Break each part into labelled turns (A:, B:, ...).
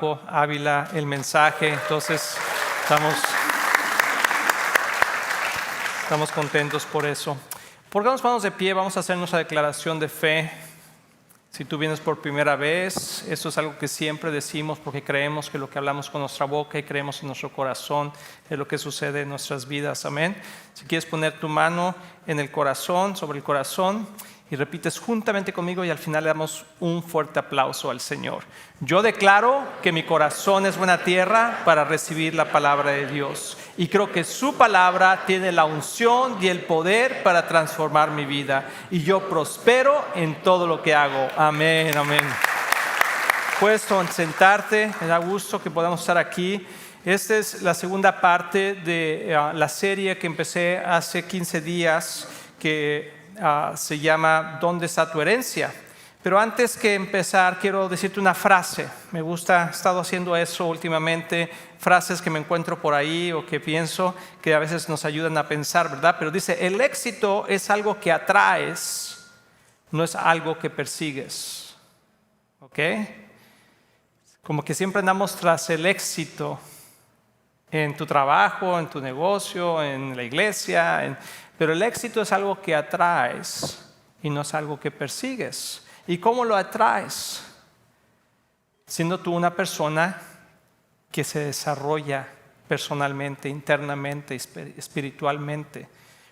A: Ávila el mensaje, entonces estamos contentos por eso. Pongamos manos de pie, vamos a hacer nuestra declaración de fe. Si tú vienes por primera vez, esto es algo que siempre decimos porque creemos que lo que hablamos con nuestra boca y creemos en nuestro corazón es lo que sucede en nuestras vidas, amén. Si quieres poner tu mano en el corazón, sobre el corazón, y repites juntamente conmigo y al final le damos un fuerte aplauso al Señor. Yo declaro que mi corazón es buena tierra para recibir la palabra de Dios. Y creo que su palabra tiene la unción y el poder para transformar mi vida. Y yo prospero en todo lo que hago. Amén, amén. Puedes sentarte, me da gusto que podamos estar aquí. Esta es la segunda parte de la serie que empecé hace 15 días que se llama ¿Dónde está tu herencia? Pero antes que empezar quiero decirte una frase. Me gusta, he estado haciendo eso últimamente, frases que me encuentro por ahí o que pienso que a veces nos ayudan a pensar, ¿verdad? Pero dice, el éxito es algo que atraes, no es algo que persigues. ¿Ok? Como que siempre andamos tras el éxito en tu trabajo, en tu negocio, en la iglesia, pero el éxito es algo que atraes y no es algo que persigues. ¿Y cómo lo atraes? Siendo tú una persona que se desarrolla personalmente, internamente, espiritualmente.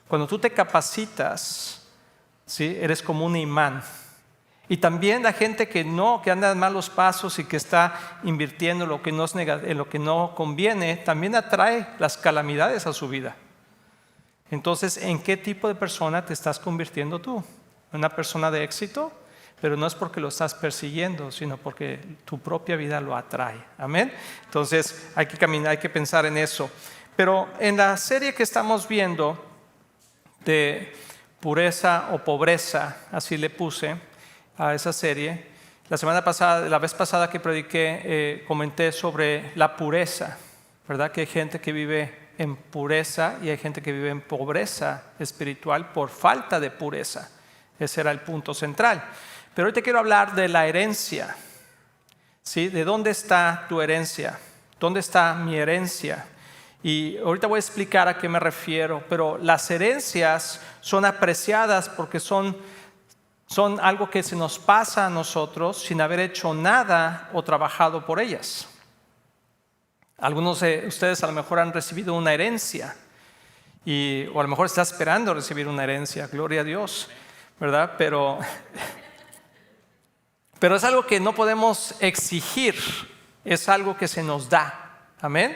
A: Cuando tú te capacitas, ¿sí? Eres como un imán. Y también la gente que anda en malos pasos y que está invirtiendo en lo que no conviene, también atrae las calamidades a su vida. Entonces, ¿en qué tipo de persona te estás convirtiendo tú? ¿Una persona de éxito? Pero no es porque lo estás persiguiendo, sino porque tu propia vida lo atrae. ¿Amén? Entonces, hay que caminar, hay que pensar en eso. Pero en la serie que estamos viendo de pureza o pobreza, así le puse a esa serie, la vez pasada que prediqué, comenté sobre la pureza, ¿verdad? Que hay gente que vive en pureza y hay gente que vive en pobreza espiritual por falta de pureza. Ese era el punto central. Pero hoy te quiero hablar de la herencia, ¿sí? ¿De dónde está tu herencia? ¿Dónde está mi herencia? Y ahorita voy a explicar a qué me refiero, pero las herencias son apreciadas porque son algo que se nos pasa a nosotros sin haber hecho nada o trabajado por ellas. Algunos de ustedes a lo mejor han recibido una herencia o a lo mejor está esperando recibir una herencia, gloria a Dios, ¿verdad? Pero es algo que no podemos exigir, es algo que se nos da, amén.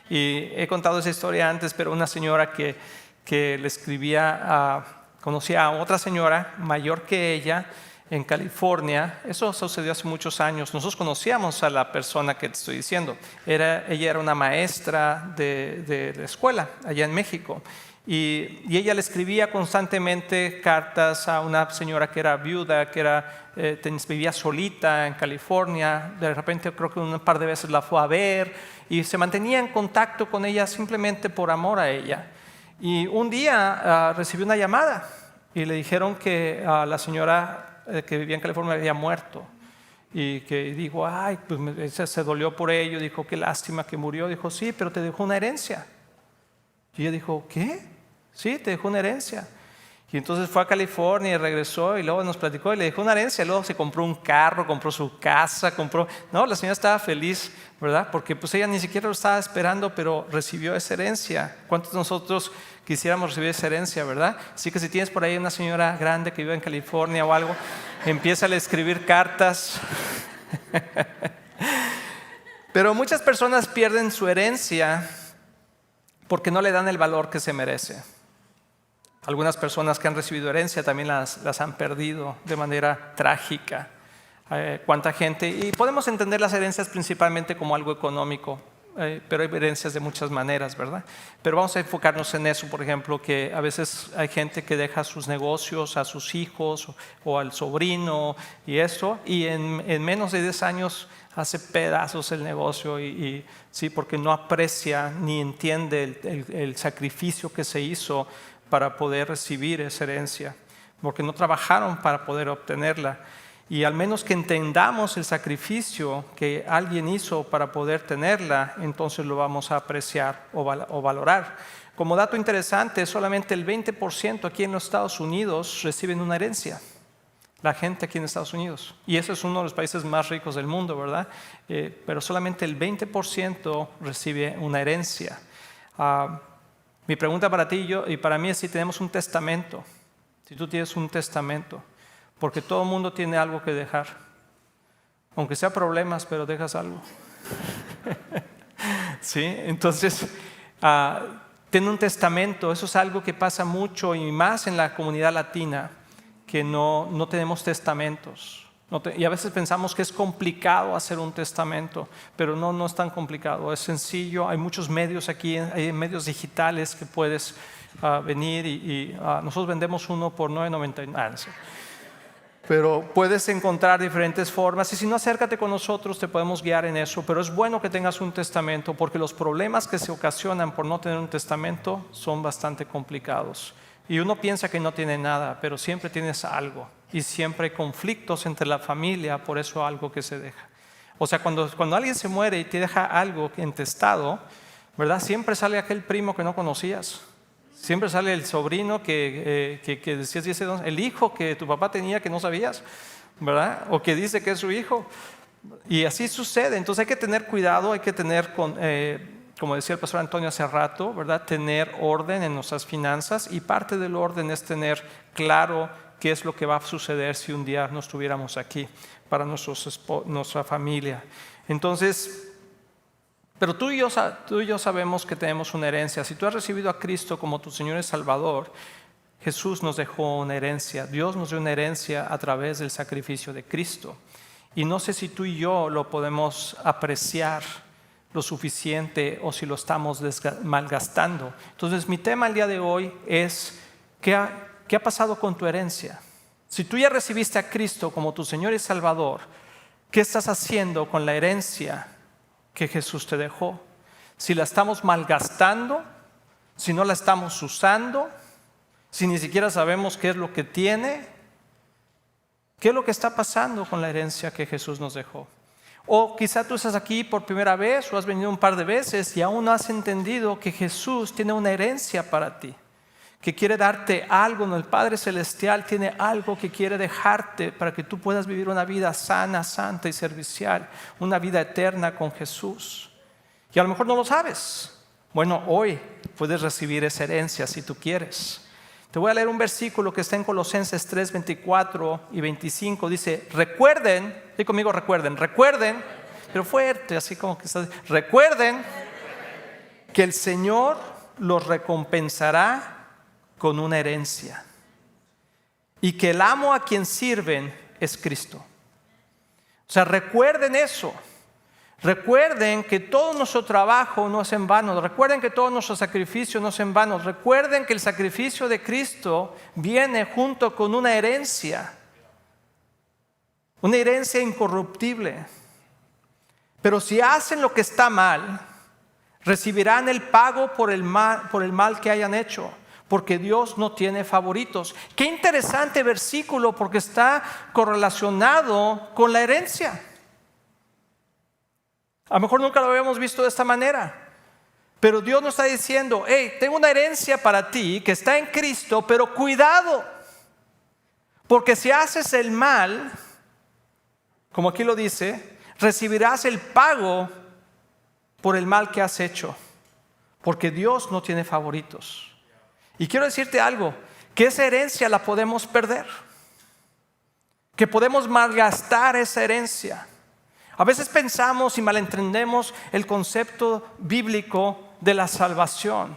A: Y he contado esa historia antes, pero una señora que le escribía conocía a otra señora mayor que ella en California. Eso sucedió hace muchos años. Nosotros conocíamos a la persona que te estoy diciendo. Ella era una maestra de la escuela allá en México. Y ella le escribía constantemente cartas a una señora que era viuda, que vivía solita en California. De repente creo que un par de veces la fue a ver y se mantenía en contacto con ella simplemente por amor a ella. Y un día recibió una llamada y le dijeron que la señora que vivía en California había muerto. Y que dijo, ay, pues se dolió por ello, dijo, qué lástima que murió. Dijo, sí, pero te dejó una herencia. Y ella dijo, ¿qué? Sí, te dejó una herencia. Y entonces fue a California y regresó y luego nos platicó y le dejó una herencia. Luego se compró un carro, compró su casa, No, la señora estaba feliz, ¿verdad? Porque pues ella ni siquiera lo estaba esperando, pero recibió esa herencia. ¿Cuántos de nosotros quisiéramos recibir esa herencia, verdad? Así que si tienes por ahí una señora grande que vive en California o algo, empieza a escribir cartas. Pero muchas personas pierden su herencia porque no le dan el valor que se merece. Algunas personas que han recibido herencia también las han perdido de manera trágica. ¿Cuánta gente? Y podemos entender las herencias principalmente como algo económico, pero hay herencias de muchas maneras, ¿verdad? Pero vamos a enfocarnos en eso, por ejemplo, que a veces hay gente que deja sus negocios a sus hijos o al sobrino y eso, y en menos de 10 años hace pedazos el negocio sí, porque no aprecia ni entiende el sacrificio que se hizo para poder recibir esa herencia, porque no trabajaron para poder obtenerla. Y al menos que entendamos el sacrificio que alguien hizo para poder tenerla, entonces lo vamos a apreciar o valorar. Como dato interesante, solamente el 20% aquí en los Estados Unidos reciben una herencia. La gente aquí en Estados Unidos. Y ese es uno de los países más ricos del mundo, ¿verdad? Pero solamente el 20% recibe una herencia. Mi pregunta para ti y para mí es si tenemos un testamento. Si tú tienes un testamento. Porque todo el mundo tiene algo que dejar. Aunque sea problemas, pero dejas algo. ¿Sí? Entonces, ten un testamento. Eso es algo que pasa mucho y más en la comunidad latina, que no tenemos testamentos. Y a veces pensamos que es complicado hacer un testamento, pero no es tan complicado. Es sencillo. Hay muchos medios aquí, hay medios digitales que puedes venir y nosotros vendemos uno por $9.99. Pero puedes encontrar diferentes formas y si no, acércate con nosotros, te podemos guiar en eso. Pero es bueno que tengas un testamento porque los problemas que se ocasionan por no tener un testamento son bastante complicados. Y uno piensa que no tiene nada, pero siempre tienes algo. Y siempre hay conflictos entre la familia, por eso algo que se deja. O sea, cuando alguien se muere y te deja algo intestado, ¿verdad? Siempre sale aquel primo que no conocías. Siempre sale el sobrino que decías, el hijo que tu papá tenía que no sabías, ¿verdad? O que dice que es su hijo. Y así sucede. Entonces hay que tener cuidado, hay que tener, como decía el pastor Antonio hace rato, ¿verdad? Tener orden en nuestras finanzas y parte del orden es tener claro qué es lo que va a suceder si un día no estuviéramos aquí para nuestra familia. Entonces, pero tú y yo sabemos que tenemos una herencia. Si tú has recibido a Cristo como tu Señor y Salvador, Jesús nos dejó una herencia. Dios nos dio una herencia a través del sacrificio de Cristo. Y no sé si tú y yo lo podemos apreciar lo suficiente o si lo estamos malgastando. Entonces mi tema el día de hoy es ¿qué ha pasado con tu herencia? Si tú ya recibiste a Cristo como tu Señor y Salvador, ¿qué estás haciendo con la herencia que Jesús te dejó? Si la estamos malgastando, si no la estamos usando, si ni siquiera sabemos qué es lo que tiene, ¿qué es lo que está pasando con la herencia que Jesús nos dejó? O quizá tú estás aquí por primera vez o has venido un par de veces y aún no has entendido que Jesús tiene una herencia para ti, que quiere darte algo. El Padre Celestial tiene algo que quiere dejarte para que tú puedas vivir una vida sana, santa y servicial, una vida eterna con Jesús. Y a lo mejor no lo sabes. Bueno, hoy puedes recibir esa herencia si tú quieres. Te voy a leer un versículo que está en Colosenses 3, 24 y 25. Dice, recuerden, di conmigo recuerden, pero fuerte, así como que está. Recuerden que el Señor los recompensará con una herencia y que el amo a quien sirven es Cristo. O sea, recuerden eso. Recuerden que todo nuestro trabajo no es en vano. Recuerden que todo nuestro sacrificio no es en vano. Recuerden que el sacrificio de Cristo viene junto con una herencia incorruptible. Pero si hacen lo que está mal, recibirán el pago por el mal que hayan hecho, porque Dios no tiene favoritos. Qué interesante versículo, porque está correlacionado con la herencia. A lo mejor nunca lo habíamos visto de esta manera, pero Dios nos está diciendo, hey, tengo una herencia para ti que está en Cristo, pero cuidado, porque si haces el mal, como aquí lo dice, recibirás el pago por el mal que has hecho, porque Dios no tiene favoritos. Y quiero decirte algo, que esa herencia la podemos perder, que podemos malgastar esa herencia. A veces pensamos y malentendemos el concepto bíblico de la salvación.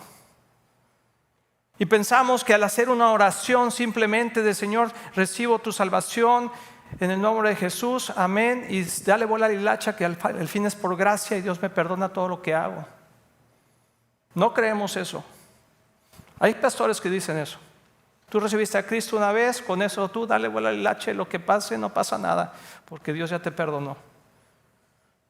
A: Y pensamos que al hacer una oración simplemente de Señor, recibo tu salvación en el nombre de Jesús, amén, y dale bola a la hilacha que al fin es por gracia y Dios me perdona todo lo que hago. No creemos eso. Hay pastores que dicen eso. Tú recibiste a Cristo una vez, con eso tú dale bola a la hilacha y lo que pase no pasa nada, porque Dios ya te perdonó.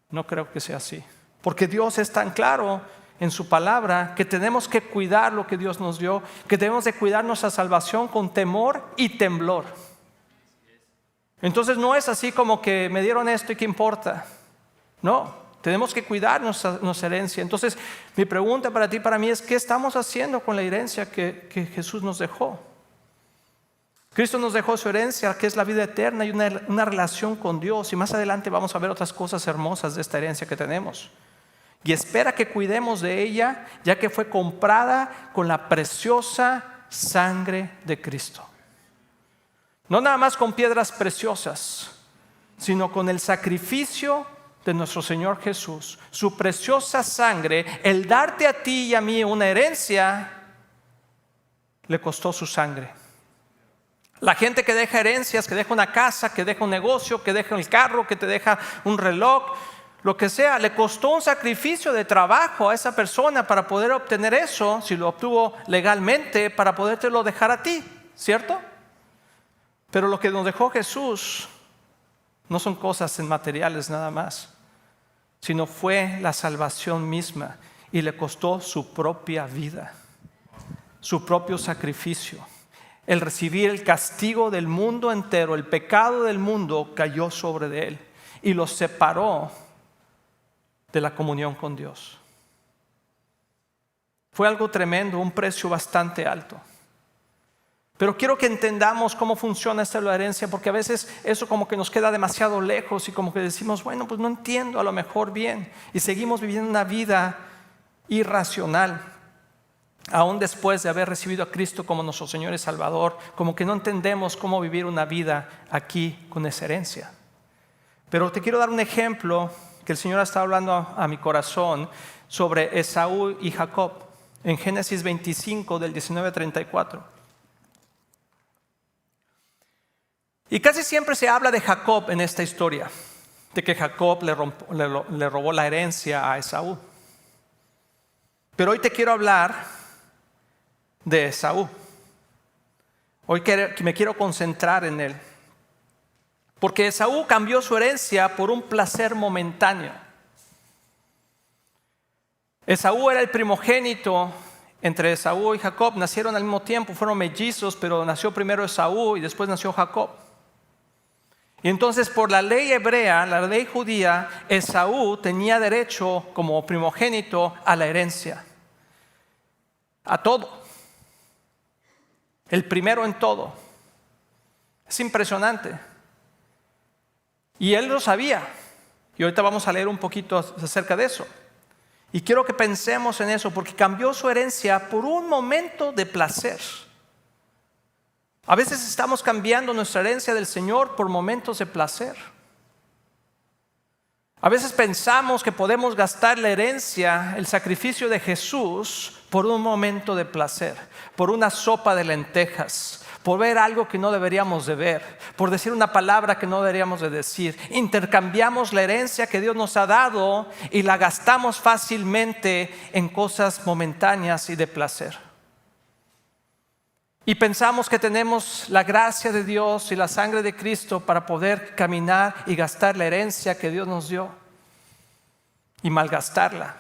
A: No creo que sea así, porque Dios es tan claro en su palabra que tenemos que cuidar lo que Dios nos dio, que debemos de cuidar nuestra salvación con temor y temblor. Entonces no es así como que me dieron esto y qué importa. No, tenemos que cuidar nuestra herencia. Entonces mi pregunta para ti y para mí es: ¿qué estamos haciendo con la herencia que Jesús nos dejó? Cristo nos dejó su herencia, que es la vida eterna y una relación con Dios. Y más adelante vamos a ver otras cosas hermosas de esta herencia que tenemos. Y espera que cuidemos de ella, ya que fue comprada con la preciosa sangre de Cristo. No nada más con piedras preciosas, sino con el sacrificio de nuestro Señor Jesús. Su preciosa sangre, el darte a ti y a mí una herencia, le costó su sangre. La gente que deja herencias, que deja una casa, que deja un negocio, que deja el carro, que te deja un reloj, lo que sea, le costó un sacrificio de trabajo a esa persona para poder obtener eso, si lo obtuvo legalmente, para podértelo dejar a ti, ¿cierto? Pero lo que nos dejó Jesús no son cosas materiales nada más, sino fue la salvación misma, y le costó su propia vida, su propio sacrificio. El recibir el castigo del mundo entero, el pecado del mundo cayó sobre de él y lo separó de la comunión con Dios. Fue algo tremendo, un precio bastante alto. Pero quiero que entendamos cómo funciona esta herencia, porque a veces eso como que nos queda demasiado lejos y como que decimos, bueno, pues no entiendo a lo mejor bien, y seguimos viviendo una vida irracional. Aún después de haber recibido a Cristo como nuestro Señor y Salvador, como que no entendemos cómo vivir una vida aquí con esa herencia. Pero te quiero dar un ejemplo que el Señor está hablando a mi corazón sobre Esaú y Jacob, en Génesis 25 del 19 al 34. Y casi siempre se habla de Jacob en esta historia, de que Jacob le robó la herencia a Esaú. Pero hoy te quiero hablar de Esaú. Hoy me quiero concentrar en él, porque Esaú cambió su herencia por un placer momentáneo. Esaú era el primogénito. Entre Esaú y Jacob nacieron al mismo tiempo, fueron mellizos, pero nació primero Esaú y después nació Jacob. Y entonces, por la ley hebrea, la ley judía, Esaú tenía derecho como primogénito a la herencia, a todo. El primero en todo. Es impresionante. Y él lo sabía. Y ahorita vamos a leer un poquito acerca de eso. Y quiero que pensemos en eso, porque cambió su herencia por un momento de placer. A veces estamos cambiando nuestra herencia del Señor por momentos de placer. A veces pensamos que podemos gastar la herencia, el sacrificio de Jesús, por un momento de placer, por una sopa de lentejas, por ver algo que no deberíamos de ver, por decir una palabra que no deberíamos de decir. Intercambiamos la herencia que Dios nos ha dado y la gastamos fácilmente en cosas momentáneas y de placer. Y pensamos que tenemos la gracia de Dios y la sangre de Cristo para poder caminar y gastar la herencia que Dios nos dio y malgastarla.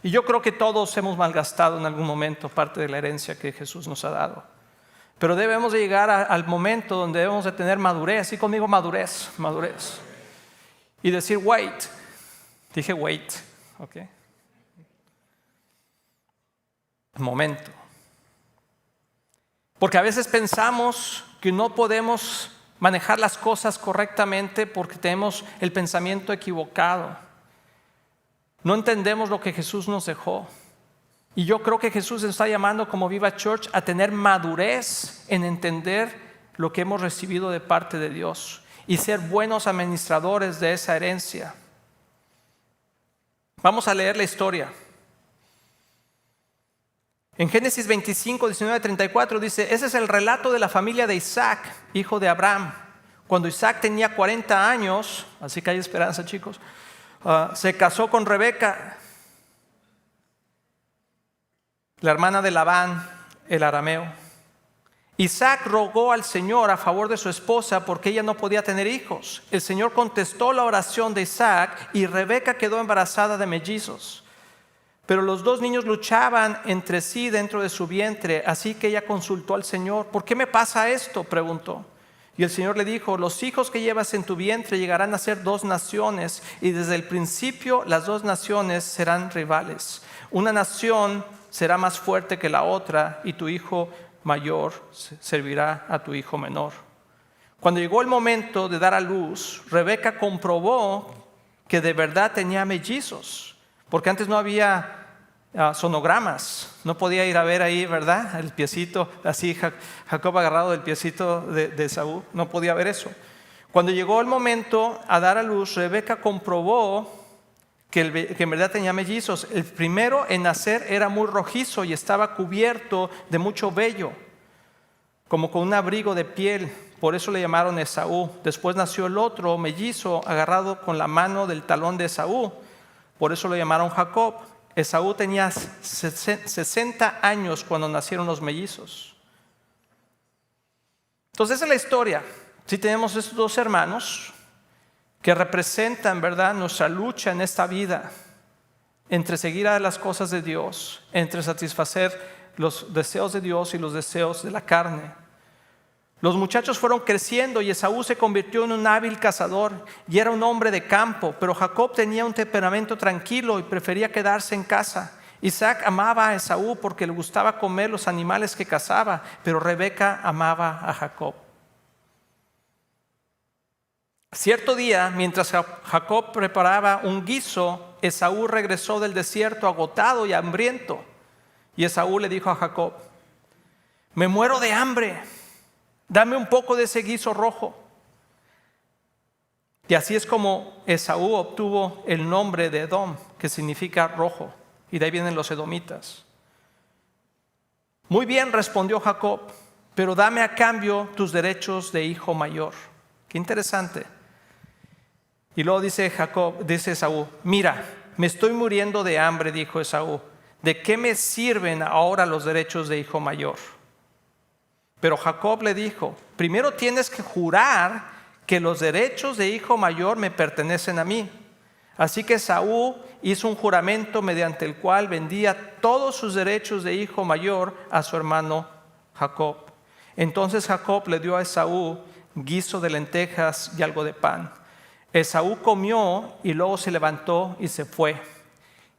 A: Y yo creo que todos hemos malgastado en algún momento parte de la herencia que Jesús nos ha dado. Pero debemos de llegar al momento donde debemos de tener madurez. Y conmigo madurez. Y decir wait. Dije wait. Ok. Momento. Porque a veces pensamos que no podemos manejar las cosas correctamente porque tenemos el pensamiento equivocado. No entendemos lo que Jesús nos dejó. Y yo creo que Jesús nos está llamando como Viva Church a tener madurez en entender lo que hemos recibido de parte de Dios y ser buenos administradores de esa herencia. Vamos a leer la historia. En Génesis 25, 19 a 34 dice: ese es el relato de la familia de Isaac, hijo de Abraham. Cuando Isaac tenía 40 años, así que hay esperanza, chicos, se casó con Rebeca, la hermana de Labán, el arameo. Isaac rogó al Señor a favor de su esposa porque ella no podía tener hijos. El Señor contestó la oración de Isaac y Rebeca quedó embarazada de mellizos. Pero los dos niños luchaban entre sí dentro de su vientre, así que ella consultó al Señor. ¿Por qué me pasa esto?, preguntó. Y el Señor le dijo: los hijos que llevas en tu vientre llegarán a ser 2 naciones, y desde el principio las 2 naciones serán rivales. Una nación será más fuerte que la otra, y tu hijo mayor servirá a tu hijo menor. Cuando llegó el momento de dar a luz, Rebeca comprobó que de verdad tenía mellizos, porque antes no había sonogramas, no podía ir a ver ahí, ¿verdad? El piecito, así Jacob agarrado del piecito de Esaú, no podía ver eso. Cuando llegó el momento a dar a luz, Rebeca comprobó que en verdad tenía mellizos. El primero en nacer era muy rojizo y estaba cubierto de mucho vello, como con un abrigo de piel, por eso le llamaron Esaú. Después nació el otro mellizo agarrado con la mano del talón de Esaú, por eso lo llamaron Jacob. Esaú tenía 60 años cuando nacieron los mellizos. Entonces esa es la historia. Si tenemos estos 2 hermanos que representan, ¿verdad?, nuestra lucha en esta vida entre seguir a las cosas de Dios, entre satisfacer los deseos de Dios y los deseos de la carne. Los muchachos fueron creciendo y Esaú se convirtió en un hábil cazador y era un hombre de campo, pero Jacob tenía un temperamento tranquilo y prefería quedarse en casa. Isaac amaba a Esaú porque le gustaba comer los animales que cazaba, pero Rebeca amaba a Jacob. Cierto día, mientras Jacob preparaba un guiso, Esaú regresó del desierto agotado y hambriento. Y Esaú le dijo a Jacob: me muero de hambre, dame un poco de ese guiso rojo. Y así es como Esaú obtuvo el nombre de Edom, que significa rojo, y de ahí vienen los edomitas. Muy bien, respondió Jacob, pero dame a cambio tus derechos de hijo mayor. Qué interesante. Y luego dice Esaú: mira, me estoy muriendo de hambre, dijo Esaú. ¿De qué me sirven ahora los derechos de hijo mayor? Pero Jacob le dijo: primero tienes que jurar que los derechos de hijo mayor me pertenecen a mí. Así que Esaú hizo un juramento mediante el cual vendía todos sus derechos de hijo mayor a su hermano Jacob. Entonces Jacob le dio a Esaú guiso de lentejas y algo de pan. Esaú comió y luego se levantó y se fue.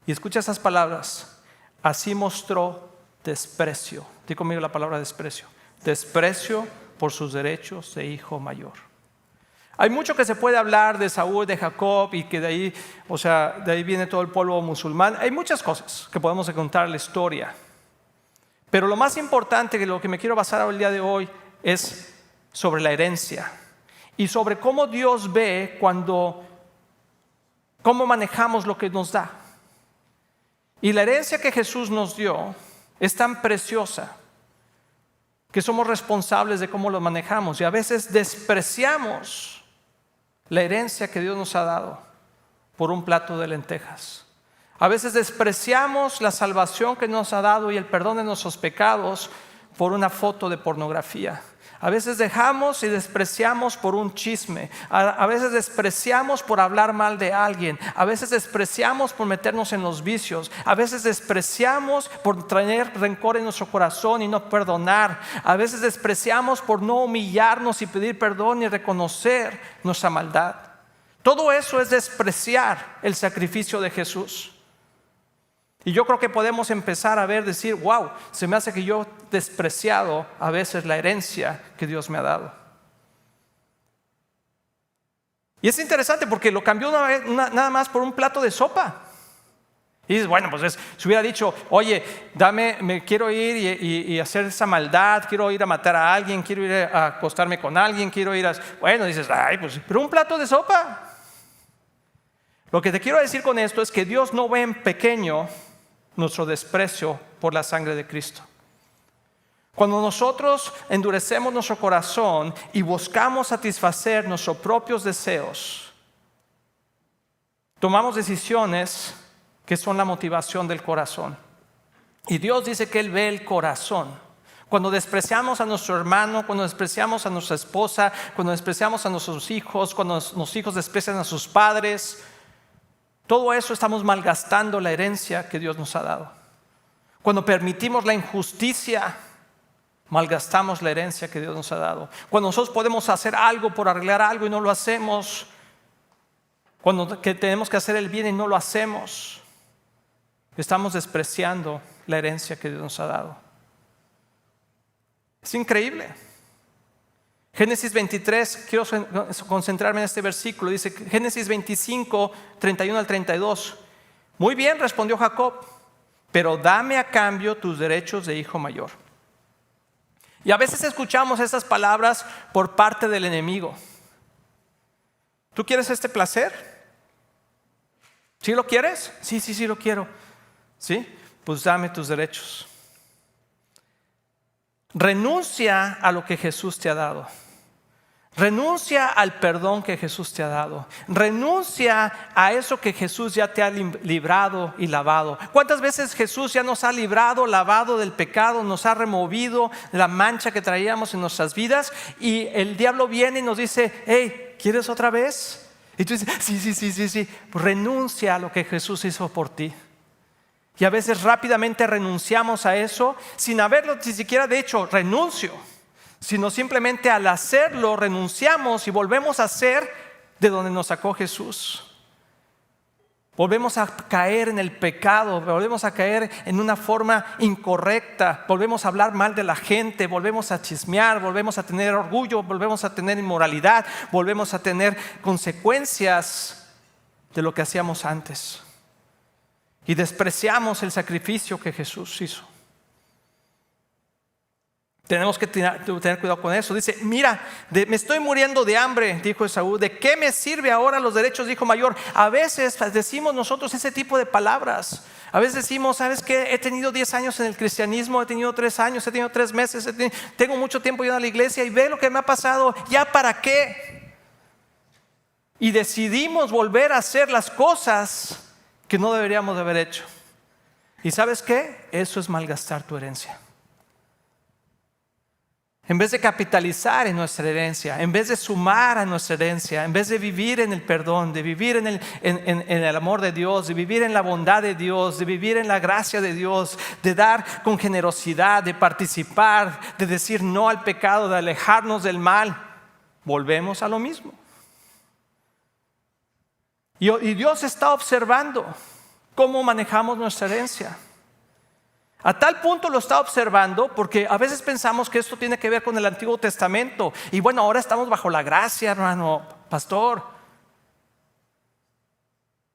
A: Y escucha esas palabras: así mostró desprecio. Di conmigo la palabra desprecio. Desprecio por sus derechos de hijo mayor. Hay mucho que se puede hablar de Esaú y de Jacob, y que de ahí viene todo el pueblo musulmán. Hay muchas cosas que podemos encontrar en la historia. Pero lo más importante, que lo que me quiero basar el día de hoy, es sobre la herencia y sobre cómo Dios ve cómo manejamos lo que nos da. Y la herencia que Jesús nos dio es tan preciosa que somos responsables de cómo lo manejamos, y a veces despreciamos la herencia que Dios nos ha dado por un plato de lentejas. A veces despreciamos la salvación que nos ha dado y el perdón de nuestros pecados por una foto de pornografía. A veces dejamos y despreciamos por un chisme. A veces despreciamos por hablar mal de alguien. A veces despreciamos por meternos en los vicios. A veces despreciamos por traer rencor en nuestro corazón y no perdonar. A veces despreciamos por no humillarnos y pedir perdón y reconocer nuestra maldad. Todo eso es despreciar el sacrificio de Jesús. Y yo creo que podemos empezar a decir: wow, se me hace que yo he despreciado a veces la herencia que Dios me ha dado. Y es interesante porque lo cambió nada más por un plato de sopa. Y dices: bueno, pues si hubiera dicho: oye, me quiero ir y hacer esa maldad, quiero ir a matar a alguien, quiero ir a acostarme con alguien, quiero ir a... Bueno, dices: ay, pues, pero un plato de sopa. Lo que te quiero decir con esto es que Dios no ve en pequeño nuestro desprecio por la sangre de Cristo. Cuando nosotros endurecemos nuestro corazón y buscamos satisfacer nuestros propios deseos, tomamos decisiones que son la motivación del corazón. Y Dios dice que Él ve el corazón. Cuando despreciamos a nuestro hermano, cuando despreciamos a nuestra esposa, cuando despreciamos a nuestros hijos, cuando los hijos desprecian a sus padres, todo eso estamos malgastando la herencia que Dios nos ha dado. Cuando permitimos la injusticia, malgastamos la herencia que Dios nos ha dado. Cuando nosotros podemos hacer algo por arreglar algo y no lo hacemos, cuando tenemos que hacer el bien y no lo hacemos, estamos despreciando la herencia que Dios nos ha dado. Es increíble. Génesis 23, quiero concentrarme en este versículo. Dice Génesis 25, 31 al 32. Muy bien, respondió Jacob, pero dame a cambio tus derechos de hijo mayor. Y a veces escuchamos estas palabras por parte del enemigo. ¿Tú quieres este placer? ¿Sí lo quieres? Sí lo quiero. ¿Sí? Pues dame tus derechos. Renuncia a lo que Jesús te ha dado. Renuncia al perdón que Jesús te ha dado. Renuncia a eso que Jesús ya te ha librado y lavado. ¿Cuántas veces Jesús ya nos ha librado, lavado del pecado, nos ha removido la mancha que traíamos en nuestras vidas? Y el diablo viene y nos dice: hey, ¿quieres otra vez? Y tú dices: sí. Renuncia a lo que Jesús hizo por ti. Y a veces rápidamente renunciamos a eso sin haberlo ni siquiera de hecho renuncio, sino simplemente al hacerlo renunciamos y volvemos a ser de donde nos sacó Jesús. Volvemos a caer en el pecado, volvemos a caer en una forma incorrecta, volvemos a hablar mal de la gente, volvemos a chismear, volvemos a tener orgullo, volvemos a tener inmoralidad, volvemos a tener consecuencias de lo que hacíamos antes. Y despreciamos el sacrificio que Jesús hizo. Tenemos que tener cuidado con eso. Dice: mira, me estoy muriendo de hambre, dijo Esaú. ¿De qué me sirve ahora los derechos de hijo mayor? A veces decimos nosotros ese tipo de palabras. A veces decimos: ¿sabes qué? He tenido 10 años en el cristianismo, he tenido 3 años, he tenido 3 meses, tengo mucho tiempo yendo a la iglesia y ve lo que me ha pasado. ¿Ya para qué? Y decidimos volver a hacer las cosas que no deberíamos de haber hecho. ¿Y sabes qué? Eso es malgastar tu herencia. En vez de capitalizar en nuestra herencia, en vez de sumar a nuestra herencia, en vez de vivir en el perdón, de vivir en el amor de Dios, de vivir en la bondad de Dios, de vivir en la gracia de Dios, de dar con generosidad, de participar, de decir no al pecado, de alejarnos del mal, volvemos a lo mismo. Y Dios está observando cómo manejamos nuestra herencia. A tal punto lo está observando porque a veces pensamos que esto tiene que ver con el Antiguo Testamento. Y bueno, ahora estamos bajo la gracia, hermano, pastor.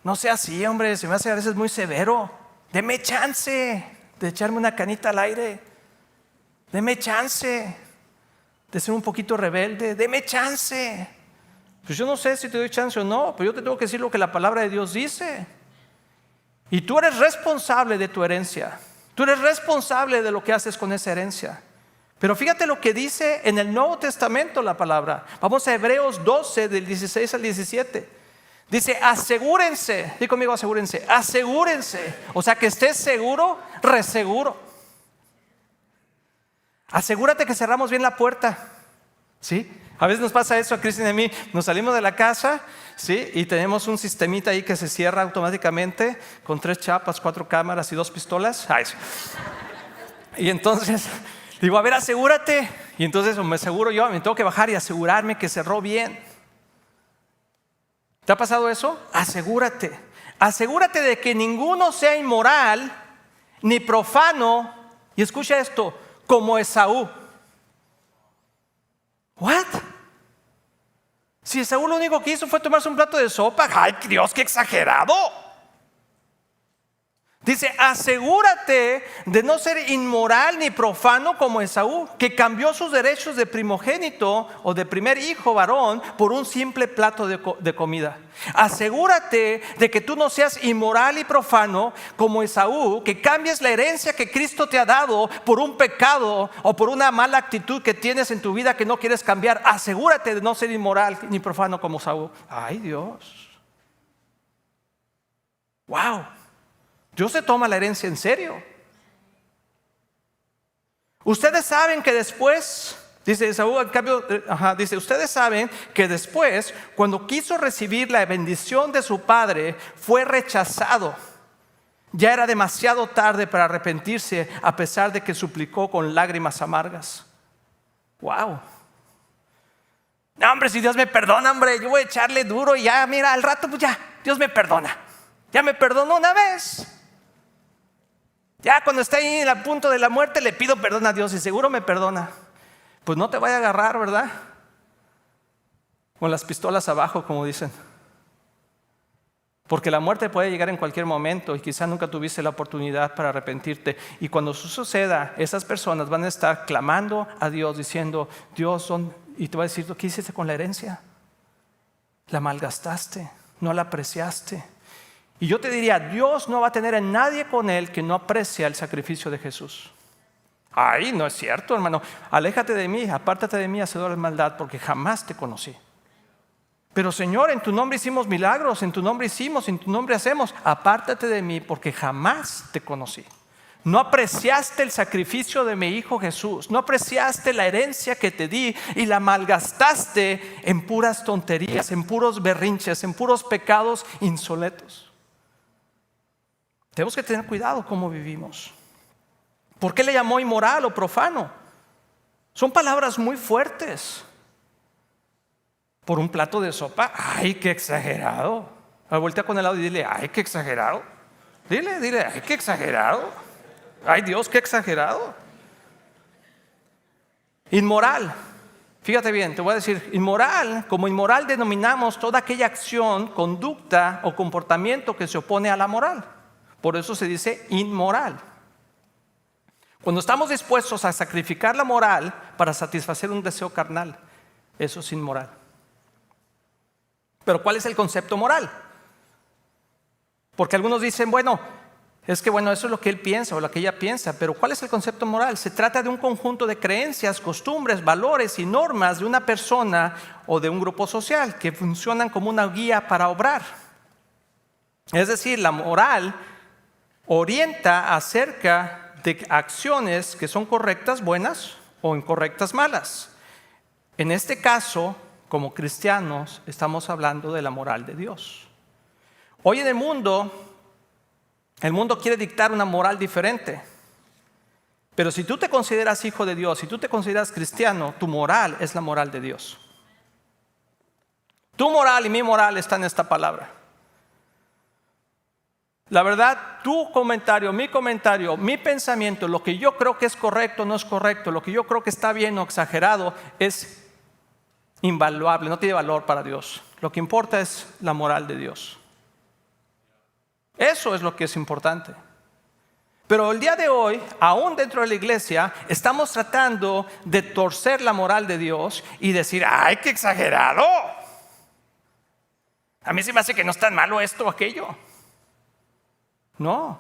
A: No sea así, hombre, se me hace a veces muy severo. Deme chance de echarme una canita al aire. Deme chance de ser un poquito rebelde. Deme chance. Pues yo no sé si te doy chance o no, pero yo te tengo que decir lo que la palabra de Dios dice. Y tú eres responsable de tu herencia. Tú eres responsable de lo que haces con esa herencia. Pero fíjate lo que dice en el Nuevo Testamento la palabra. Vamos a Hebreos 12 del 16 al 17. Dice: asegúrense. Dí conmigo: asegúrense. Asegúrense. O sea, que estés seguro, reseguro. Asegúrate que cerramos bien la puerta. ¿Sí? A veces nos pasa eso a Cristian y a mí. Nos salimos de la casa, ¿sí? Y tenemos un sistemita ahí que se cierra automáticamente con 3 chapas, 4 cámaras y 2 pistolas. Y entonces digo: a ver, asegúrate. Y entonces me aseguro yo, me tengo que bajar y asegurarme que cerró bien. ¿Te ha pasado eso? Asegúrate. Asegúrate de que ninguno sea inmoral ni profano. Y escucha esto: como Esaú. ¿What? Si Esaú lo único que hizo fue tomarse un plato de sopa. ¡Ay, Dios, qué exagerado! Dice: asegúrate de no ser inmoral ni profano como Esaú, que cambió sus derechos de primogénito o de primer hijo varón por un simple plato de comida. Asegúrate de que tú no seas inmoral y profano como Esaú, que cambies la herencia que Cristo te ha dado por un pecado o por una mala actitud que tienes en tu vida que no quieres cambiar. Asegúrate de no ser inmoral ni profano como Esaú. ¡Ay, Dios! ¡Wow! Dios se toma la herencia en serio. Ustedes saben que después, dice Esaú, en cambio, dice: ustedes saben que después, cuando quiso recibir la bendición de su padre, fue rechazado. Ya era demasiado tarde para arrepentirse, a pesar de que suplicó con lágrimas amargas. ¡Wow! No, hombre, si Dios me perdona, hombre, yo voy a echarle duro y ya, mira, al rato, pues ya, Dios me perdona. Ya me perdonó una vez. Ya cuando está ahí en el punto de la muerte, le pido perdón a Dios y seguro me perdona. Pues no te vaya a agarrar, ¿verdad? Con las pistolas abajo, como dicen. Porque la muerte puede llegar en cualquier momento y quizá nunca tuviste la oportunidad para arrepentirte. Y cuando eso suceda, esas personas van a estar clamando a Dios, diciendo, Dios, y te va a decir, ¿qué hiciste con la herencia? La malgastaste, no la apreciaste. Y yo te diría, Dios no va a tener a nadie con Él que no aprecia el sacrificio de Jesús. Ay, no es cierto, hermano. Aléjate de mí, apártate de mí, hacedor de maldad, porque jamás te conocí. Pero Señor, en tu nombre hicimos milagros, en tu nombre hicimos, en tu nombre hacemos. Apártate de mí porque jamás te conocí. No apreciaste el sacrificio de mi Hijo Jesús. No apreciaste la herencia que te di y la malgastaste en puras tonterías, en puros berrinches, en puros pecados insoletos. Tenemos que tener cuidado cómo vivimos. ¿Por qué le llamó inmoral o profano? Son palabras muy fuertes. Por un plato de sopa, ¡ay, qué exagerado! Voltea con el lado y dile, ¡ay, qué exagerado! Dile, ¡ay, qué exagerado! ¡Ay, Dios, qué exagerado! Inmoral. Fíjate bien, te voy a decir, inmoral, como inmoral denominamos toda aquella acción, conducta o comportamiento que se opone a la moral. Por eso se dice inmoral. Cuando estamos dispuestos a sacrificar la moral para satisfacer un deseo carnal, eso es inmoral. Pero ¿cuál es el concepto moral? Porque algunos dicen, eso es lo que él piensa o lo que ella piensa, pero ¿cuál es el concepto moral? Se trata de un conjunto de creencias, costumbres, valores y normas de una persona o de un grupo social que funcionan como una guía para obrar. Es decir, la moral orienta acerca de acciones que son correctas, buenas o incorrectas, malas. En este caso, como cristianos, estamos hablando de la moral de Dios. Hoy en el mundo quiere dictar una moral diferente. Pero si tú te consideras hijo de Dios, si tú te consideras cristiano, tu moral es la moral de Dios. Tu moral y mi moral está en esta palabra. La verdad, tu comentario, mi pensamiento, lo que yo creo que es correcto, no es correcto, lo que yo creo que está bien o exagerado, es invaluable, no tiene valor para Dios. Lo que importa es la moral de Dios. Eso es lo que es importante. Pero el día de hoy, aún dentro de la iglesia, estamos tratando de torcer la moral de Dios y decir, ¡ay, qué exagerado! A mí se me hace que no es tan malo esto o aquello. No.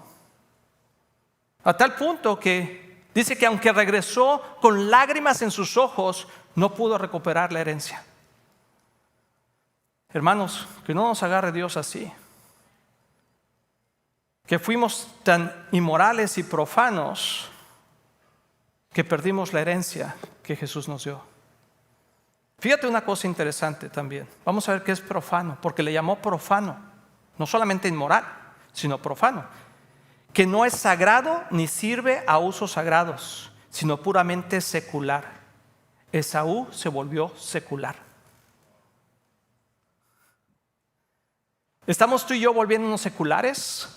A: A tal punto que dice que aunque regresó con lágrimas en sus ojos, no pudo recuperar la herencia. Hermanos, que no nos agarre Dios así. Que fuimos tan inmorales y profanos que perdimos la herencia que Jesús nos dio. Fíjate una cosa interesante también. Vamos a ver qué es profano, porque le llamó profano. No solamente inmoral, sino profano. Que no es sagrado ni sirve a usos sagrados, sino puramente secular. Esaú se volvió secular. ¿Estamos tú y yo volviéndonos seculares?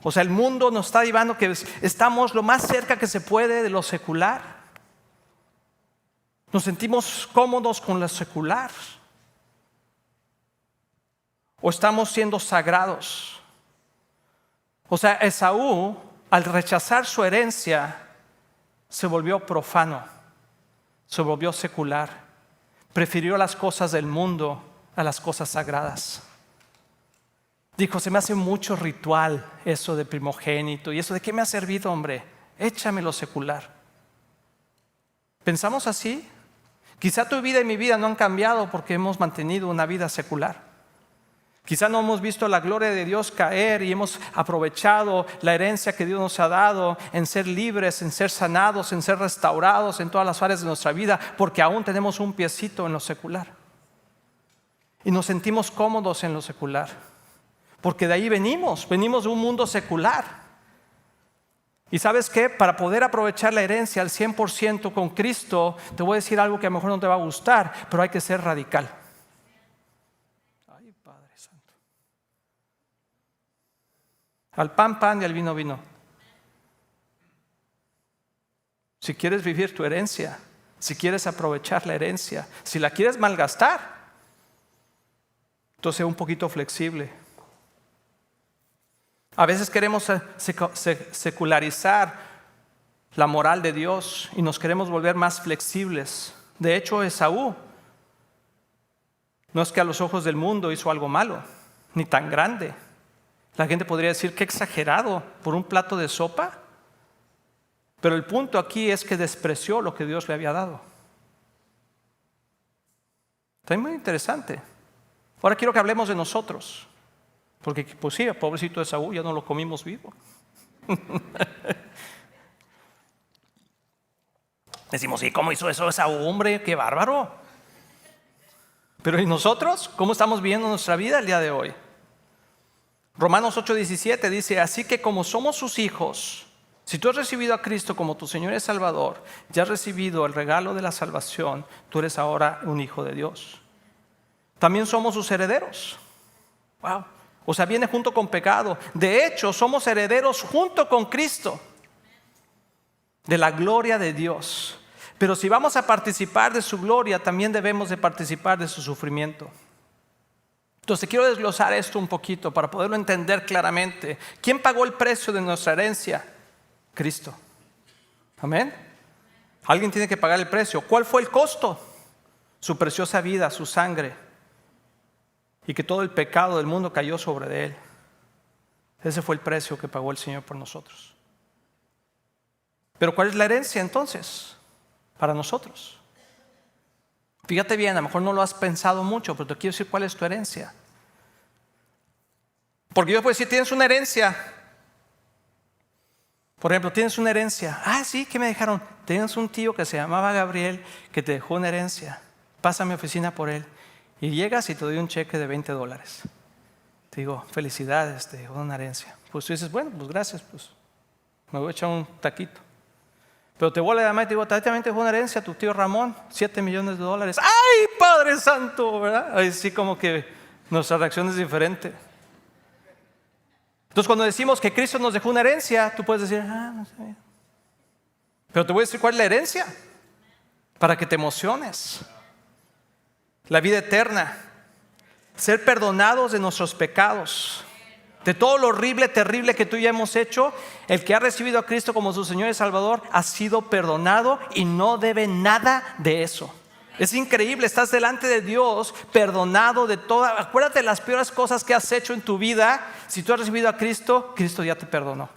A: O sea, el mundo nos está llevando que estamos lo más cerca que se puede de lo secular. Nos sentimos cómodos con lo secular. ¿O estamos siendo sagrados? O sea, Esaú, al rechazar su herencia, se volvió profano, se volvió secular. Prefirió las cosas del mundo a las cosas sagradas. Dijo, se me hace mucho ritual eso de primogénito. ¿Y eso de qué me ha servido, hombre? Échame lo secular. ¿Pensamos así? Quizá tu vida y mi vida no han cambiado porque hemos mantenido una vida secular. Quizá no hemos visto la gloria de Dios caer y hemos aprovechado la herencia que Dios nos ha dado en ser libres, en ser sanados, en ser restaurados en todas las áreas de nuestra vida, porque aún tenemos un piecito en lo secular. Y nos sentimos cómodos en lo secular. porque de ahí venimos de un mundo secular. Y ¿sabes qué? Para poder aprovechar la herencia al 100% con Cristo, te voy a decir algo que a lo mejor no te va a gustar, pero hay que ser radical. Ay, Padre Santo. Al pan, pan y al vino, vino. Si quieres vivir tu herencia, si quieres aprovechar la herencia, si la quieres malgastar, entonces sé un poquito flexible. A veces queremos secularizar la moral de Dios y nos queremos volver más flexibles. De hecho, Esaú no es que a los ojos del mundo hizo algo malo, ni tan grande. La gente podría decir que exagerado por un plato de sopa, pero el punto aquí es que despreció lo que Dios le había dado. Está muy interesante. Ahora quiero que hablemos de nosotros. Porque pues sí, pobrecito de Esaú, ya no lo comimos vivo. Decimos, sí, ¿cómo hizo eso Esaú? Hombre, qué bárbaro. Pero ¿y nosotros? ¿Cómo estamos viviendo nuestra vida el día de hoy? Romanos 8:17 dice, así que como somos sus hijos, si tú has recibido a Cristo como tu Señor y Salvador, ya has recibido el regalo de la salvación, tú eres ahora un hijo de Dios. También somos sus herederos. Wow. O sea, viene junto con pecado. De hecho, somos herederos junto con Cristo de la gloria de Dios. Pero si vamos a participar de su gloria, también debemos de participar de su sufrimiento. Entonces quiero desglosar esto un poquito para poderlo entender claramente. ¿Quién pagó el precio de nuestra herencia? Cristo. Amén. Alguien tiene que pagar el precio. ¿Cuál fue el costo? Su preciosa vida, su sangre. Y que todo el pecado del mundo cayó sobre él. Ese fue el precio que pagó el Señor por nosotros. Pero ¿cuál es la herencia entonces para nosotros? Fíjate bien, a lo mejor no lo has pensado mucho, pero te quiero decir cuál es tu herencia. Porque yo puedo decir, tienes una herencia. Por ejemplo, tienes una herencia. Ah, sí, ¿qué me dejaron? Tienes un tío que se llamaba Gabriel que te dejó una herencia. Pasa a mi oficina por él. Y llegas y te doy un cheque de $20. Te digo, felicidades, te dejo una herencia. Pues tú dices, bueno, pues gracias, pues me voy a echar un taquito. Pero te vuelve a llamar y te digo, también te dejó una herencia a tu tío Ramón, $7 millones. ¡Ay, Padre Santo! ¿Verdad? Así como que nuestra reacción es diferente. Entonces cuando decimos que Cristo nos dejó una herencia, tú puedes decir, no sé. Pero te voy a decir cuál es la herencia, para que te emociones. La vida eterna, ser perdonados de nuestros pecados, de todo lo horrible, terrible que tú y yo hemos hecho. El que ha recibido a Cristo como su Señor y Salvador ha sido perdonado y no debe nada de eso. Es increíble, estás delante de Dios perdonado de toda. Acuérdate de las peores cosas que has hecho en tu vida. Si tú has recibido a Cristo, Cristo ya te perdonó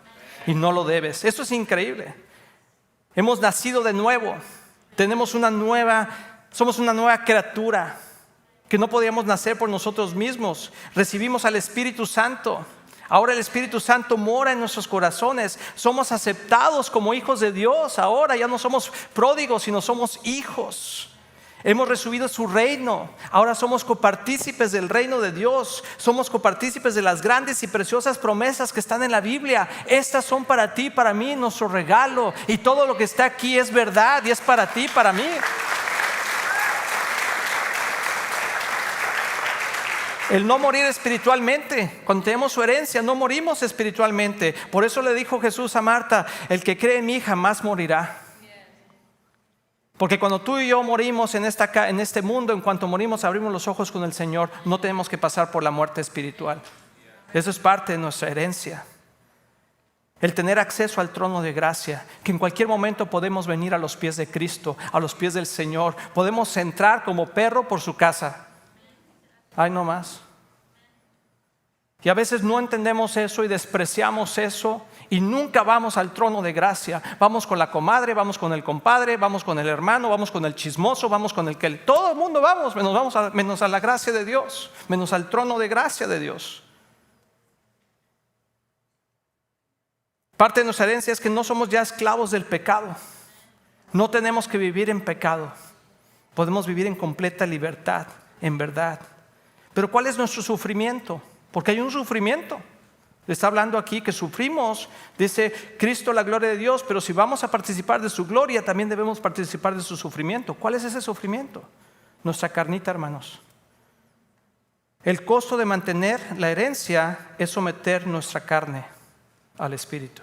A: y no lo debes. Eso es increíble. Hemos nacido de nuevo, somos una nueva criatura que no podíamos nacer por nosotros mismos. Recibimos al Espíritu Santo. Ahora el Espíritu Santo mora en nuestros corazones. Somos aceptados como hijos de Dios. Ahora ya no somos pródigos, sino somos hijos. Hemos recibido su reino. Ahora somos copartícipes del reino de Dios. Somos copartícipes de las grandes y preciosas promesas que están en la Biblia. Estas son para ti, para mí, nuestro regalo. Y todo lo que está aquí es verdad y es para ti, para mí. El no morir espiritualmente. Cuando tenemos su herencia, no morimos espiritualmente. Por eso le dijo Jesús a Marta, el que cree en mí jamás morirá. Porque cuando tú y yo morimos en este mundo, en cuanto morimos abrimos los ojos con el Señor. No tenemos que pasar por la muerte espiritual. Eso es parte de nuestra herencia. El tener acceso al trono de gracia, que en cualquier momento podemos venir a los pies de Cristo, a los pies del Señor. Podemos entrar como perro por su casa. Ay, no más. Y a veces no entendemos eso y despreciamos eso y nunca vamos al trono de gracia. Vamos con la comadre, vamos con el compadre, vamos con el hermano, vamos con el chismoso, vamos con el que todo el mundo vamos, menos a la gracia de Dios, menos al trono de gracia de Dios. Parte de nuestra herencia es que no somos ya esclavos del pecado. No tenemos que vivir en pecado. Podemos vivir en completa libertad, en verdad. Pero ¿cuál es nuestro sufrimiento? porque hay un sufrimiento. Está hablando aquí que sufrimos, dice Cristo la gloria de Dios, pero si vamos a participar de su gloria, también debemos participar de su sufrimiento. ¿Cuál es ese sufrimiento? Nuestra carnita, hermanos. El costo de mantener la herencia es someter nuestra carne al Espíritu,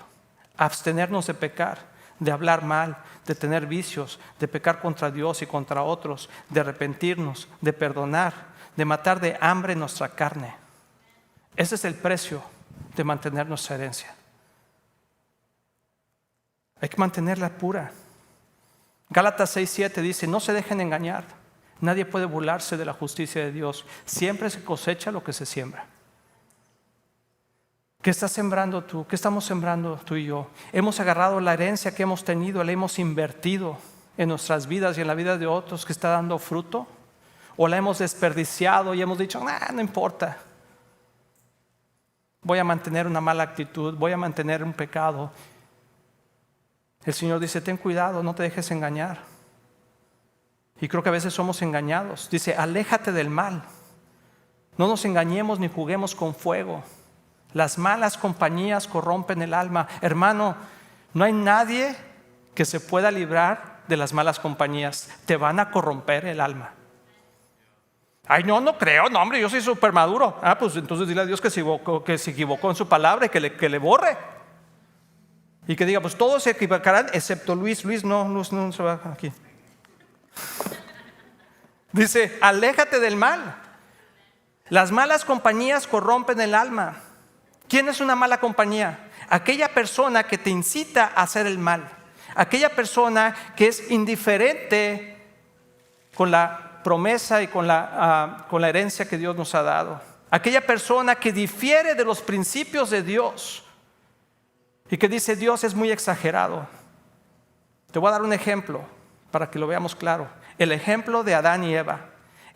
A: abstenernos de pecar, de hablar mal, de tener vicios, de pecar contra Dios y contra otros, de arrepentirnos, de perdonar, de matar de hambre nuestra carne. Ese es el precio de mantener nuestra herencia. Hay que mantenerla pura. Gálatas 6:7 dice: no se dejen engañar. Nadie puede burlarse de la justicia de Dios. Siempre se cosecha lo que se siembra. ¿Qué estás sembrando tú? ¿Qué estamos sembrando tú y yo? Hemos agarrado la herencia que hemos tenido, la hemos invertido en nuestras vidas y en la vida de otros que está dando fruto, o la hemos desperdiciado y hemos dicho: no importa, voy a mantener una mala actitud, voy a mantener un pecado. El Señor dice: ten cuidado, no te dejes engañar. Y creo que a veces somos engañados. Dice: aléjate del mal. No nos engañemos ni juguemos con fuego. Las malas compañías corrompen el alma. Hermano, no hay nadie que se pueda librar de las malas compañías. Te van a corromper el alma. Ay, no creo, no hombre, yo soy súper maduro. Pues entonces dile a Dios que se equivocó en su palabra y que le borre. Y que diga: pues todos se equivocarán excepto Luis. Luis no se va aquí. Dice: aléjate del mal. Las malas compañías corrompen el alma. ¿Quién es una mala compañía? Aquella persona que te incita a hacer el mal. Aquella persona que es indiferente con la promesa y con la herencia que Dios nos ha dado. Aquella persona que difiere de los principios de Dios y que dice: Dios es muy exagerado. Te voy a dar un ejemplo para que lo veamos claro. El ejemplo de Adán y Eva.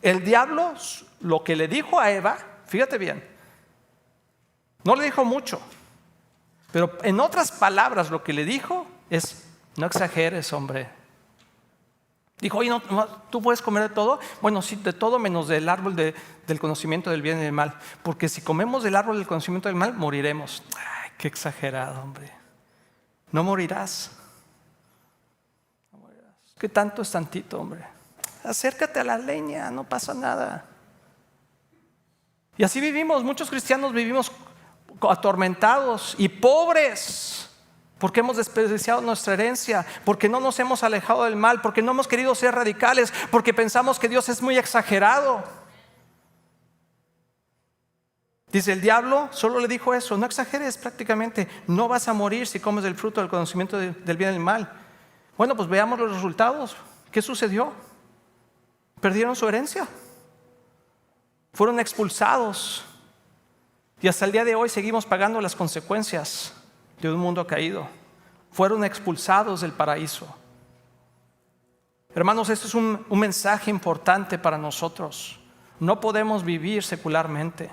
A: El diablo, lo que le dijo a Eva, fíjate bien, no le dijo mucho, pero en otras palabras lo que le dijo es: no exageres, hombre. Dijo: oye, ¿tú puedes comer de todo? Bueno, sí, de todo menos del árbol del conocimiento del bien y del mal, porque si comemos del árbol del conocimiento del mal, moriremos. Ay, qué exagerado, hombre. No morirás. ¿Qué tanto es tantito, hombre? Acércate a la leña, no pasa nada. Y así vivimos, muchos cristianos vivimos atormentados y pobres, porque hemos desperdiciado nuestra herencia, porque no nos hemos alejado del mal, porque no hemos querido ser radicales, porque pensamos que Dios es muy exagerado. Dice: el diablo solo le dijo eso: no exageres, prácticamente no vas a morir si comes del fruto del conocimiento del bien y del mal. Bueno, pues veamos los resultados. ¿Qué sucedió? Perdieron su herencia, fueron expulsados, y hasta el día de hoy seguimos pagando las consecuencias de un mundo caído. Fueron expulsados del paraíso. Hermanos, esto es un mensaje importante para nosotros. No podemos vivir secularmente.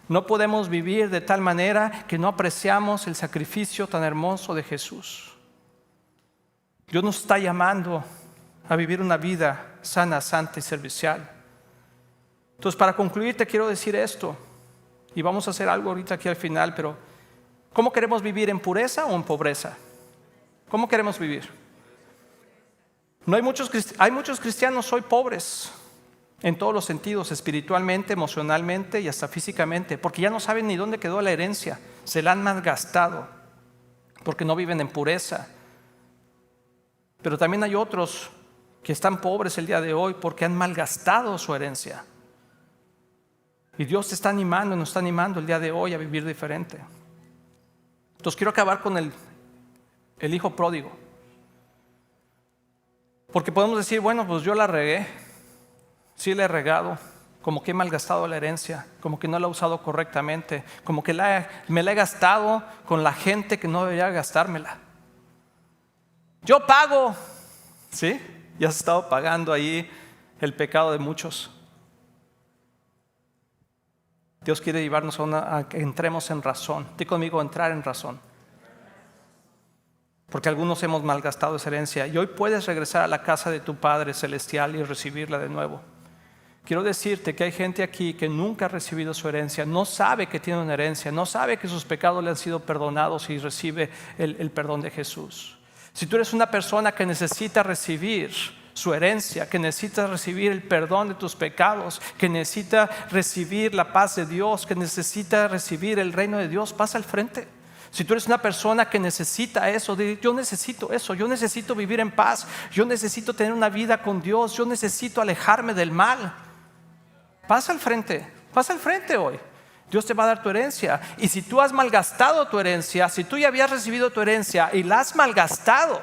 A: No podemos vivir de tal manera que no apreciamos el sacrificio tan hermoso de Jesús. Dios nos está llamando a vivir una vida sana, santa y servicial. Entonces, para concluir, te quiero decir esto, y vamos a hacer algo ahorita aquí al final, pero ¿cómo queremos vivir? ¿En pureza o en pobreza? ¿Cómo queremos vivir? Hay muchos cristianos hoy pobres en todos los sentidos, espiritualmente, emocionalmente y hasta físicamente, porque ya no saben ni dónde quedó la herencia, se la han malgastado, porque no viven en pureza. Pero también hay otros que están pobres el día de hoy porque han malgastado su herencia. Y Dios te está animando, nos está animando el día de hoy a vivir diferente. Entonces quiero acabar con el hijo pródigo. Porque podemos decir: bueno, pues yo la regué, sí la he regado, como que he malgastado la herencia, como que no la he usado correctamente, como que me la he gastado con la gente que no debería gastármela. Yo pago, ¿sí? Y has estado pagando ahí el pecado de muchos. Dios quiere llevarnos a que entremos en razón. Dí conmigo: entrar en razón. Porque algunos hemos malgastado esa herencia. Y hoy puedes regresar a la casa de tu Padre Celestial y recibirla de nuevo. Quiero decirte que hay gente aquí que nunca ha recibido su herencia, no sabe que tiene una herencia, no sabe que sus pecados le han sido perdonados y recibe el perdón de Jesús. Si tú eres una persona que necesita recibir su herencia, que necesita recibir el perdón de tus pecados, que necesita recibir la paz de Dios, que necesita recibir el reino de Dios, pasa al frente. Si tú eres una persona que necesita eso, yo necesito eso, yo necesito vivir en paz, yo necesito tener una vida con Dios, yo necesito alejarme del mal, pasa al frente hoy. Dios te va a dar tu herencia. Y si tú has malgastado tu herencia, si tú ya habías recibido tu herencia y la has malgastado,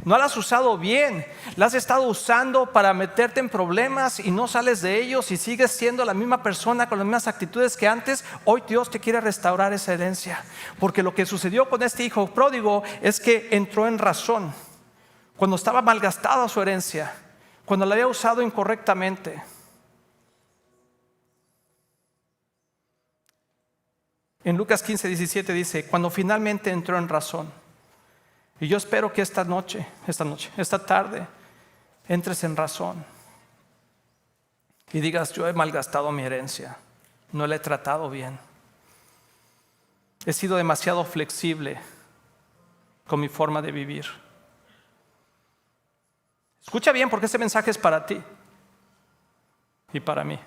A: no la has usado bien, la has estado usando para meterte en problemas y no sales de ellos y sigues siendo la misma persona con las mismas actitudes que antes, hoy Dios te quiere restaurar esa herencia. Porque lo que sucedió con este hijo pródigo es que entró en razón cuando estaba malgastada su herencia, cuando la había usado incorrectamente. En Lucas 15:17 dice, cuando finalmente entró en razón. Y yo espero que esta tarde, entres en razón y digas, yo he malgastado mi herencia, no la he tratado bien. He sido demasiado flexible con mi forma de vivir. Escucha bien, porque este mensaje es para ti y para mí.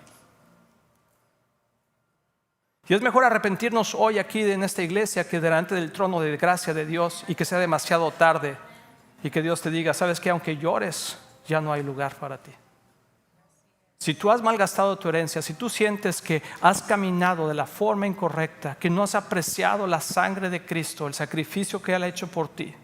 A: Y es mejor arrepentirnos hoy aquí en esta iglesia que delante del trono de gracia de Dios, y que sea demasiado tarde y que Dios te diga, ¿sabes qué? Aunque llores, ya no hay lugar para ti. Si tú has malgastado tu herencia, si tú sientes que has caminado de la forma incorrecta, que no has apreciado la sangre de Cristo, el sacrificio que Él ha hecho por ti,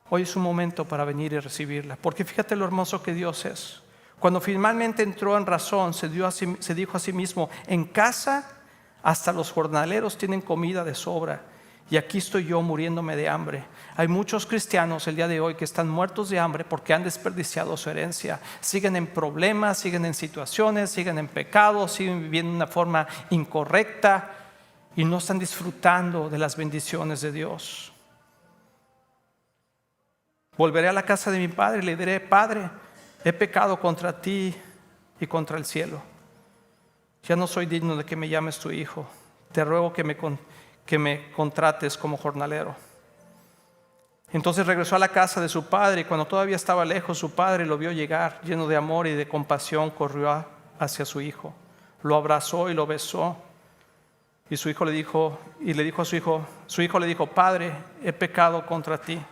A: hoy es un momento para venir y recibirla. Porque fíjate lo hermoso que Dios es. Cuando finalmente entró en razón, se dijo a sí mismo, en casa hasta los jornaleros tienen comida de sobra, y aquí estoy yo muriéndome de hambre. Hay muchos cristianos el día de hoy que están muertos de hambre porque han desperdiciado su herencia. Siguen en problemas, siguen en situaciones, siguen en pecados, siguen viviendo de una forma incorrecta y no están disfrutando de las bendiciones de Dios. Volveré a la casa de mi padre y le diré, Padre, he pecado contra ti y contra el cielo. Ya no soy digno de que me llames tu hijo. Te ruego que me contrates como jornalero. Entonces regresó a la casa de su padre, y cuando todavía estaba lejos, su padre lo vio llegar, lleno de amor y de compasión, corrió hacia su hijo, lo abrazó y lo besó. Y su hijo le dijo a su hijo le dijo, Padre, he pecado contra ti.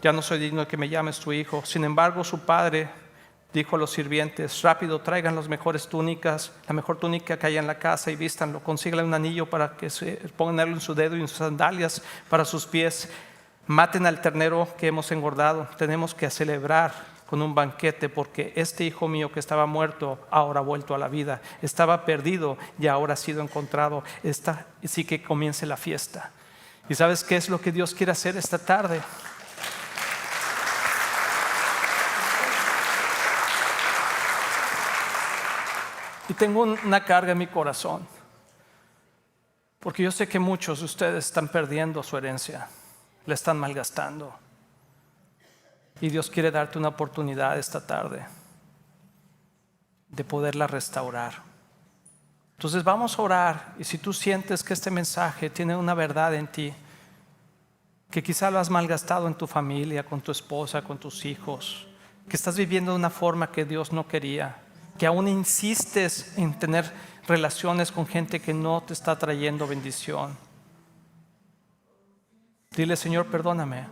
A: Ya no soy digno de que me llames tu hijo. Sin embargo, su padre dijo a los sirvientes, rápido, traigan las mejores túnicas, la mejor túnica que haya en la casa, y vístanlo. Consíganle un anillo para que se pongan en su dedo y en sus sandalias para sus pies. Maten al ternero que hemos engordado. Tenemos que celebrar con un banquete, porque este hijo mío que estaba muerto ahora ha vuelto a la vida. Estaba perdido y ahora ha sido encontrado. Sí que comience la fiesta. ¿Y sabes qué es lo que Dios quiere hacer esta tarde? Y tengo una carga en mi corazón, porque yo sé que muchos de ustedes están perdiendo su herencia, la están malgastando. Y Dios quiere darte una oportunidad esta tarde de poderla restaurar. Entonces vamos a orar, y si tú sientes que este mensaje tiene una verdad en ti, que quizá lo has malgastado en tu familia, con tu esposa, con tus hijos, que estás viviendo de una forma que Dios no quería, que aún insistes en tener relaciones con gente que no te está trayendo bendición. Dile, Señor, perdóname.